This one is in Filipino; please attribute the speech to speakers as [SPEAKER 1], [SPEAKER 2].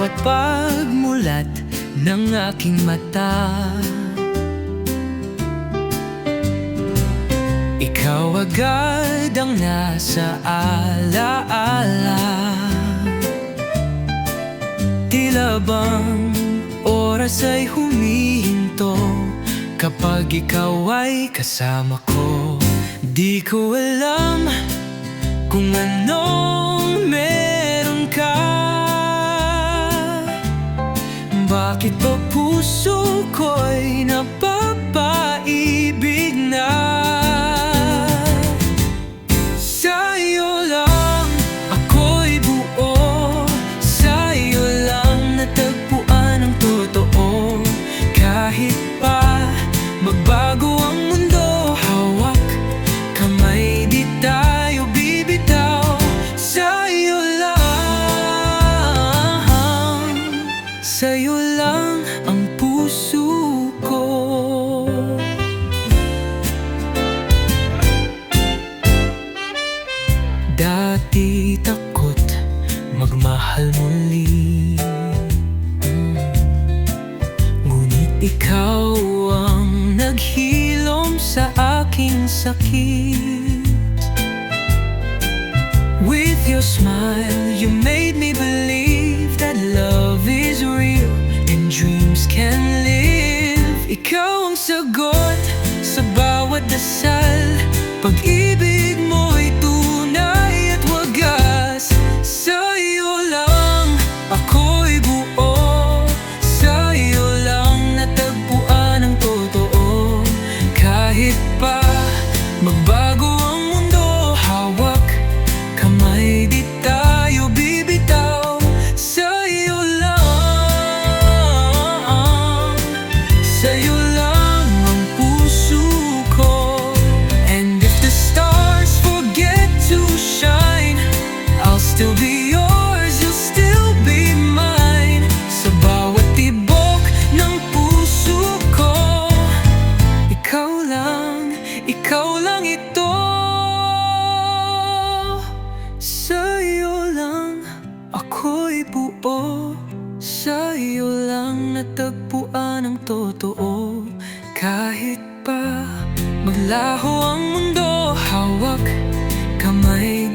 [SPEAKER 1] bawat pagmulat ng aking mata. Ikaw agad ang nasa alaala. Tila bang oras ay humihinto kapag ikaw ay kasama ko. Di ko alam kung anong meron ka. Bakit ba puso ko'y napapaibig na? Sa'yo lang ako'y buo, sa'yo lang natagpuan ang totoo. Kahit pa magbago ang mundo, hawak kamay, di tayo bibitaw. Sa'yo lang, sa'yo lang ang puso ko. Dati takot magmahal muli, ngunit ikaw ang naghilom sa aking sakit. With your smile, you made me believe that love is real and dreams can live. Ikaw ang sagot sa bawat dasal, pag-ibig mo'y tunay at wagas. Sa'yo lang ako'y buo, sa'yo lang natagpuan ang totoo. Kahit pa magbago ang mundo, hawak kamay, di tayo bibitaw. Sa'yo lang, sa'yo lang ang puso ko. And if the stars forget to shine, I'll still be yours, you'll still be mine. Sa bawat tibok ng puso ko, ikaw lang ito. Sa'yo lang ako'y buo, sa'yo lang natagpuan ang totoo. Kahit pa maglaho ang mundo, hawak kamay,